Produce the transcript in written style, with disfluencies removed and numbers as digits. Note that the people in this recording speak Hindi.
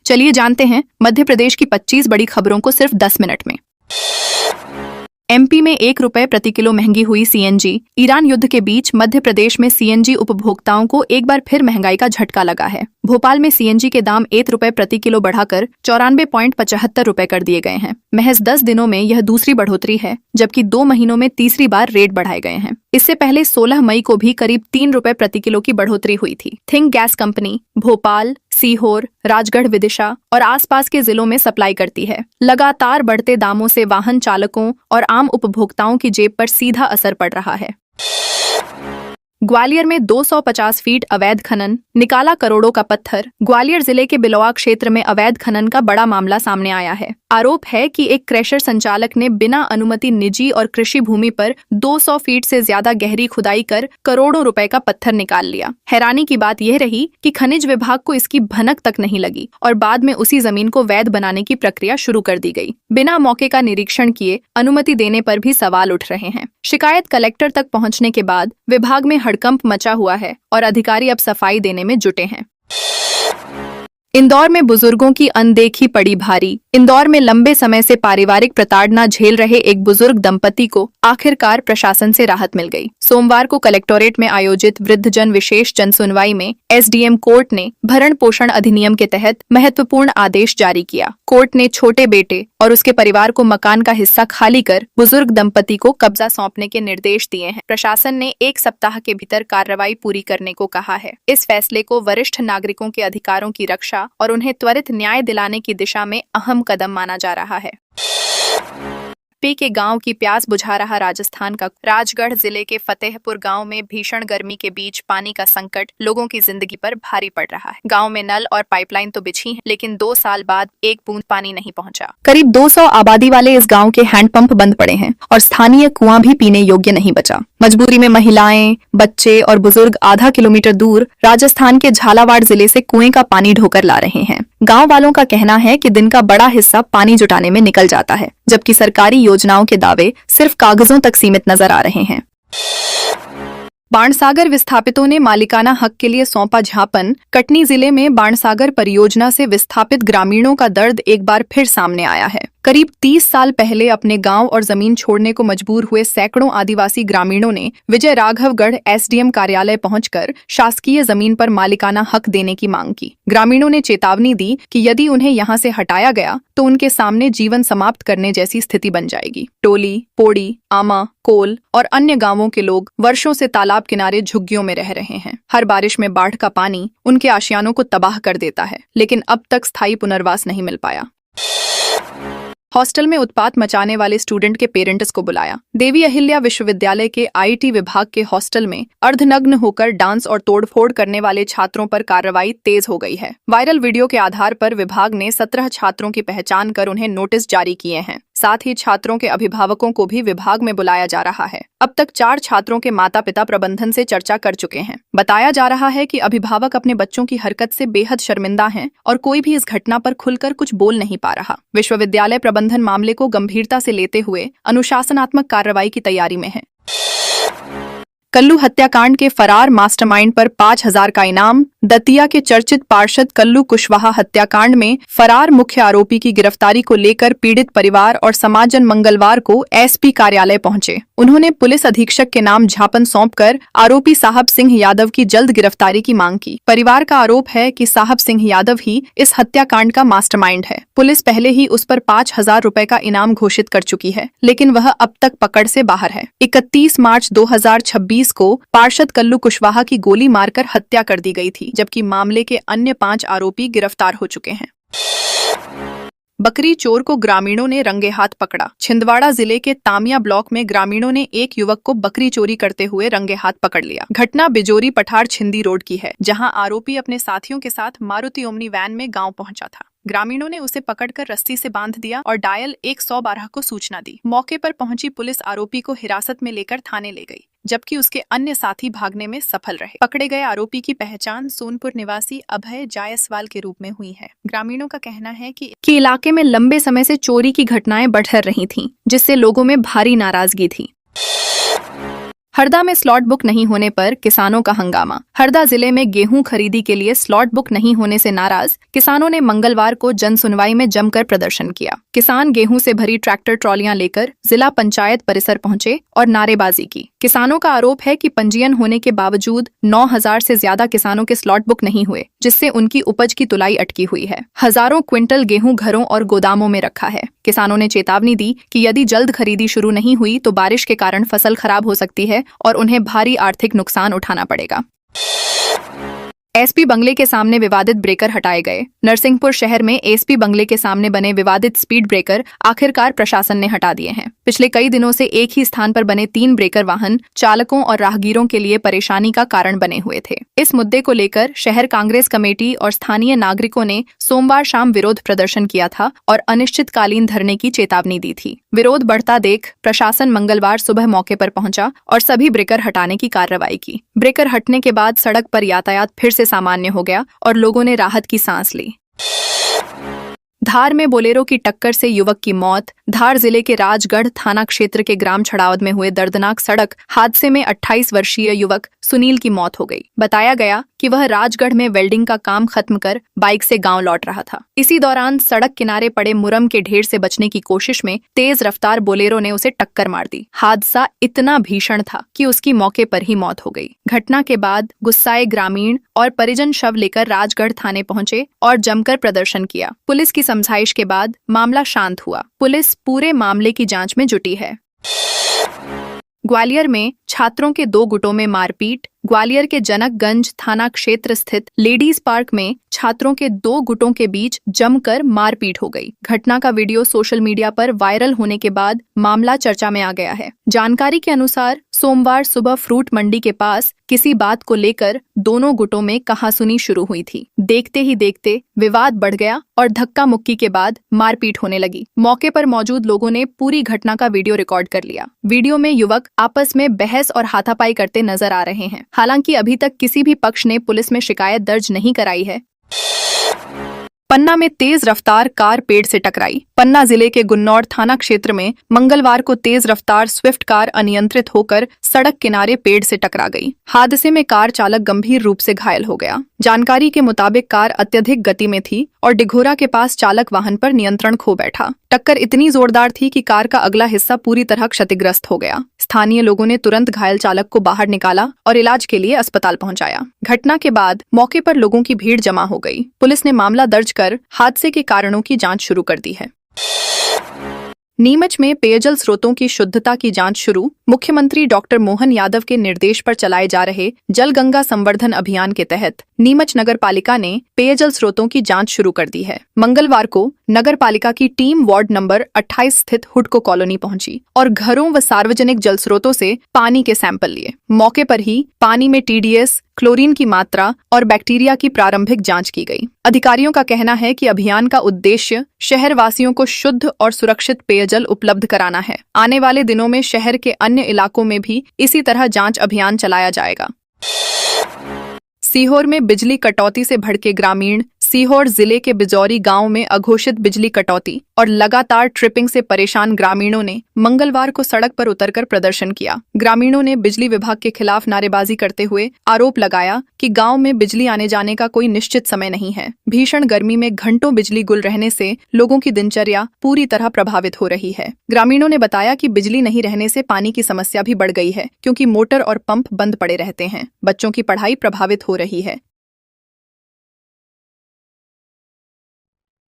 चलिए जानते हैं मध्य प्रदेश की 25 बड़ी खबरों को सिर्फ 10 मिनट में। एमपी में 1 रुपए प्रति किलो महंगी हुई सीएनजी। ईरान युद्ध के बीच मध्य प्रदेश में सीएनजी उपभोक्ताओं को एक बार फिर महंगाई का झटका लगा है। भोपाल में सीएनजी के दाम 1 रुपए प्रति किलो बढ़ाकर 94.75 रुपए कर दिए गए हैं। महज 10 दिनों में यह दूसरी बढ़ोतरी है, जबकि 2 महीनों में तीसरी बार रेट बढ़ाए गए हैं। इससे पहले 16 मई को भी करीब 3 रुपए प्रति किलो की बढ़ोतरी हुई थी। Think gas company Bhopal, Sehore, Rajgarh, Vidisha और आसपास के जिलों में सप्लाई करती है। लगातार बढ़ते दामों से वाहन चालकों और आम उपभोक्ताओं की जेब पर सीधा असर पड़ रहा है। ग्वालियर में 250 फीट अवैध खनन, निकाला करोड़ों का पत्थर। ग्वालियर जिले के बिलौआ क्षेत्र में अवैध खनन का बड़ा मामला सामने आया है। आरोप है कि एक क्रशर संचालक ने बिना अनुमति निजी और कृषि भूमि पर 200 फीट से ज्यादा गहरी खुदाई कर करोड़ों रुपए का पत्थर निकाल लिया। हैरानी की बात यह रही कि खनिज विभाग को इसकी भनक तक नहीं लगी और बाद में उसी जमीन को वैध बनाने की प्रक्रिया शुरू कर दी गई। बिना मौके का निरीक्षण किए अनुमति देने पर भी सवाल उठ रहे हैं। शिकायत कलेक्टर तक पहुंचने के बाद विभाग में हड़कंप मचा हुआ है और अधिकारी अब सफाई देने में जुटे हैं। इंदौर में बुजुर्गों की अनदेखी पड़ी भारी। इंदौर में लंबे समय से पारिवारिक प्रताड़ना झेल रहे एक बुजुर्ग दंपति को आखिरकार प्रशासन से राहत मिल गई। सोमवार को कलेक्टोरेट में आयोजित वृद्धजन विशेष जनसुनवाई में एसडीएम कोर्ट ने भरण पोषण अधिनियम के तहत महत्वपूर्ण आदेश जारी किया। कोर्ट ने छोटे बेटे और उसके परिवार को मकान का हिस्सा खाली कर बुजुर्ग दंपति को कब्जा सौंपने के निर्देश दिए हैं। प्रशासन ने 1 सप्ताह के भीतर कार्रवाई पूरी करने को कहा है। इस फैसले को वरिष्ठ नागरिकों के अधिकारों की रक्षा और उन्हें त्वरित न्याय दिलाने की दिशा में अहम कदम माना जा रहा है। पे के गांव की प्यास बुझा रहा राजस्थान का राजगढ़ जिले के फतेहपुर गांव में भीषण गर्मी के बीच पानी का संकट लोगों की जिंदगी पर भारी पड़ रहा है। गांव में नल और पाइपलाइन तो बिछी हैं, लेकिन 2 साल बाद एक बूंद पानी नहीं पहुंचा। करीब 200 आबादी वाले इस गांव के हैंडपंप बंद पड़े हैं और स्थानीय कुआं भी पीने योग्य नहीं बचा। मजबूरी में महिलाएं, बच्चे और बुजुर्ग आधा किलोमीटर दूर राजस्थान के झालावाड़ जिले से कुएं का पानी ढोकर ला रहे हैं। गांव वालों का कहना है कि दिन का बड़ा हिस्सा पानी जुटाने में निकल जाता है, जबकि सरकारी योजनाओं के दावे सिर्फ कागजों तक सीमित नजर आ रहे हैं। बाणसागर विस्थापितों ने मालिकाना हक के लिए सौंपा ज्ञापन। कटनी जिले में बाणसागर परियोजना से विस्थापित ग्रामीणों का दर्द एक बार फिर सामने आया है। करीब 30 साल पहले अपने गांव और जमीन छोड़ने को मजबूर हुए सैकड़ों आदिवासी ग्रामीणों ने विजय राघवगढ़ एसडीएम कार्यालय पहुंचकर शासकीय जमीन पर मालिकाना हक देने की मांग की। ग्रामीणों ने चेतावनी दी कि यदि उन्हें यहां से हटाया गया तो उनके सामने जीवन समाप्त करने जैसी स्थिति बन जाएगी। टोली, पोड़ी, आमा, कोल और अन्य गांवों के लोग वर्षों से तालाब किनारे झुग्गियों में रह रहे हैं। हर बारिश में बाढ़ का पानी उनके आशियानों को तबाह कर देता है, लेकिन अब तक स्थायी पुनर्वास नहीं मिल पाया। हॉस्टल में उत्पात मचाने वाले स्टूडेंट के पेरेंट्स को बुलाया। देवी अहिल्या विश्वविद्यालय के आईटी विभाग के हॉस्टल में अर्धनग्न होकर डांस और तोड़फोड़ करने वाले छात्रों पर कार्रवाई तेज हो गई है। वायरल वीडियो के आधार पर विभाग ने 17 छात्रों की पहचान कर उन्हें नोटिस जारी किए हैं। साथ ही छात्रों के अभिभावकों को भी विभाग में बुलाया जा रहा है। अब तक 4 छात्रों के माता पिता प्रबंधन से चर्चा कर चुके हैं। बताया जा रहा है कि अभिभावक अपने बच्चों की हरकत से बेहद शर्मिंदा हैं और कोई भी इस घटना पर खुलकर कुछ बोल नहीं पा रहा। विश्वविद्यालय प्रबंधन मामले को गंभीरता से लेते हुए अनुशासनात्मक कार्रवाई की तैयारी में है। कल्लू हत्याकांड के फरार मास्टरमाइंड पर 5000 का इनाम। दतिया के चर्चित पार्षद कल्लू कुशवाहा हत्याकांड में फरार मुख्य आरोपी की गिरफ्तारी को लेकर पीड़ित परिवार और समाजजन मंगलवार को एसपी कार्यालय पहुंचे। उन्होंने पुलिस अधीक्षक के नाम ज्ञापन सौंपकर आरोपी साहब सिंह यादव की जल्द गिरफ्तारी की मांग की। परिवार का आरोप है कि साहब सिंह यादव ही इस हत्याकांड का मास्टरमाइंड है। पुलिस पहले ही उस पर 5000 रुपए का इनाम घोषित कर चुकी है, लेकिन वह अब तक पकड़ से बाहर है। 31 मार्च 2026 को पार्षद कल्लू कुशवाहा की गोली मारकर हत्या कर दी गई थी, जबकि मामले के अन्य 5 आरोपी गिरफ्तार हो चुके हैं। बकरी चोर को ग्रामीणों ने रंगे हाथ पकड़ा। छिंदवाड़ा जिले के तामिया ब्लॉक में ग्रामीणों ने एक युवक को बकरी चोरी करते हुए रंगे हाथ पकड़ लिया। घटना बिजोरी पठार छिंदी रोड की है, जहां आरोपी अपने साथियों के साथ मारुति ओमनी वैन में गांव पहुंचा था। ग्रामीणों ने उसे पकड़कर रस्सी से बांध दिया और डायल 112 को सूचना दी। मौके पर पहुंची पुलिस आरोपी को हिरासत में लेकर थाने ले गई, जबकि उसके अन्य साथी भागने में सफल रहे। पकड़े गए आरोपी की पहचान सोनपुर निवासी अभय जायसवाल के रूप में हुई है। ग्रामीणों का कहना है कि इलाके में लंबे समय से चोरी की घटनाएं बढ़ रही थीं, जिससे लोगों में भारी नाराजगी थी। हरदा में स्लॉट बुक नहीं होने पर किसानों का हंगामा। हरदा जिले में गेहूं खरीदी के लिए स्लॉट बुक नहीं होने से नाराज किसानों ने मंगलवार को जन सुनवाई में जमकर प्रदर्शन किया। किसान गेहूं से भरी ट्रैक्टर ट्रॉलियां लेकर जिला पंचायत परिसर पहुंचे और नारेबाजी की। किसानों का आरोप है कि पंजीयन होने के बावजूद 9,000 से ज्यादा किसानों के स्लॉट बुक नहीं हुए, जिससे उनकी उपज की तुलाई अटकी हुई है। हजारों क्विंटल गेहूं घरों और गोदामों में रखा है। किसानों ने चेतावनी दी कि यदि जल्द खरीदी शुरू नहीं हुई तो बारिश के कारण फसल खराब हो सकती है और उन्हें भारी आर्थिक नुकसान उठाना पड़ेगा। एसपी बंगले के सामने विवादित ब्रेकर हटाए गए। नरसिंहपुर शहर में एसपी बंगले के सामने बने विवादित स्पीड ब्रेकर आखिरकार प्रशासन ने हटा दिए हैं। पिछले कई दिनों से एक ही स्थान पर बने 3 ब्रेकर वाहन चालकों और राहगीरों के लिए परेशानी का कारण बने हुए थे। इस मुद्दे को लेकर शहर कांग्रेस कमेटी और स्थानीय नागरिकों ने सोमवार शाम विरोध प्रदर्शन किया था और अनिश्चितकालीन धरने की चेतावनी दी थी। विरोध बढ़ता देख प्रशासन मंगलवार सुबह मौके पर पहुंचा और सभी ब्रेकर हटाने की कार्रवाई की। ब्रेकर हटने के बाद सड़क पर यातायात फिर से सामान्य हो गया और लोगों ने राहत की सांस ली। धार में बोलेरो की टक्कर से युवक की मौत। धार जिले के राजगढ़ थाना क्षेत्र के ग्राम छड़ावद में हुए दर्दनाक सड़क हादसे में 28 वर्षीय युवक सुनील की मौत हो गई। बताया गया कि वह राजगढ़ में वेल्डिंग का काम खत्म कर बाइक से गांव लौट रहा था। इसी दौरान सड़क किनारे पड़े मुरम के ढेर से बचने की कोशिश में तेज रफ्तार बोलेरो ने उसे टक्कर मार दी। हादसा इतना भीषण था कि उसकी मौके पर ही मौत हो गई। घटना के बाद गुस्साए ग्रामीण और परिजन शव लेकर राजगढ़ थाने पहुंचे और जमकर प्रदर्शन किया। पुलिस की समझाइश के बाद मामला शांत हुआ। पुलिस पूरे मामले की जांच में जुटी है। ग्वालियर में छात्रों के 2 गुटों में मारपीट। ग्वालियर के जनकगंज थाना क्षेत्र स्थित लेडीज पार्क में छात्रों के 2 गुटों के बीच जमकर मारपीट हो गई। घटना का वीडियो सोशल मीडिया पर वायरल होने के बाद मामला चर्चा में आ गया है। जानकारी के अनुसार सोमवार सुबह फ्रूट मंडी के पास किसी बात को लेकर दोनों गुटों में कहासुनी शुरू हुई थी। देखते ही देखते विवाद बढ़ गया और धक्का मुक्की के बाद मारपीट होने लगी। मौके पर मौजूद लोगों ने पूरी घटना का वीडियो रिकॉर्ड कर लिया। वीडियो में युवक आपस में बहस और हाथापाई करते नजर आ रहे हैं। हालांकि अभी तक किसी भी पक्ष ने पुलिस में शिकायत दर्ज नहीं कराई है। पन्ना में तेज रफ्तार कार पेड़ से टकराई। पन्ना जिले के गुन्नौर थाना क्षेत्र में मंगलवार को तेज रफ्तार स्विफ्ट कार अनियंत्रित होकर सड़क किनारे पेड़ से टकरा गई। हादसे में कार चालक गंभीर रूप से घायल हो गया। जानकारी के मुताबिक कार अत्यधिक गति में थी और डिघोरा के पास चालक वाहन पर नियंत्रण खो बैठा। टक्कर इतनी जोरदार थी कि कार का अगला हिस्सा पूरी तरह क्षतिग्रस्त हो गया। स्थानीय लोगों ने तुरंत घायल चालक को बाहर निकाला और इलाज के लिए अस्पताल पहुंचाया। घटना के बाद मौके पर लोगों की भीड़ जमा हो गई। पुलिस ने मामला दर्ज कर हादसे के कारणों की जांच शुरू कर दी है। नीमच में पेयजल स्रोतों की शुद्धता की जांच शुरू। मुख्यमंत्री डॉक्टर मोहन यादव के निर्देश पर चलाए जा रहे जल गंगा संवर्धन अभियान के तहत नीमच नगर पालिका ने पेयजल स्रोतों की जांच शुरू कर दी है। मंगलवार को नगर पालिका की टीम वार्ड नंबर 28 स्थित हुडको कॉलोनी पहुंची और घरों व सार्वजनिक जल स्रोतों से पानी के सैंपल लिए। मौके पर ही पानी में TDS, क्लोरीन की मात्रा और बैक्टीरिया की प्रारंभिक जांच की गई। अधिकारियों का कहना है कि अभियान का उद्देश्य शहर वासियों को शुद्ध और सुरक्षित पेयजल उपलब्ध कराना है। आने वाले दिनों में शहर के अन्य इलाकों में भी इसी तरह जांच अभियान चलाया जाएगा। सीहोर में बिजली कटौती से भड़के ग्रामीण। सीहोर जिले के बिजौरी गांव में अघोषित बिजली कटौती और लगातार ट्रिपिंग से परेशान ग्रामीणों ने मंगलवार को सड़क पर उतरकर प्रदर्शन किया। ग्रामीणों ने बिजली विभाग के खिलाफ नारेबाजी करते हुए आरोप लगाया कि गांव में बिजली आने जाने का कोई निश्चित समय नहीं है। भीषण गर्मी में घंटों बिजली गुल रहने से लोगों की दिनचर्या पूरी तरह प्रभावित हो रही है। ग्रामीणों ने बताया कि बिजली नहीं रहने से पानी की समस्या भी बढ़ गई है, क्योंकि मोटर और पंप बंद पड़े रहते हैं। बच्चों की पढ़ाई प्रभावित हो रही है।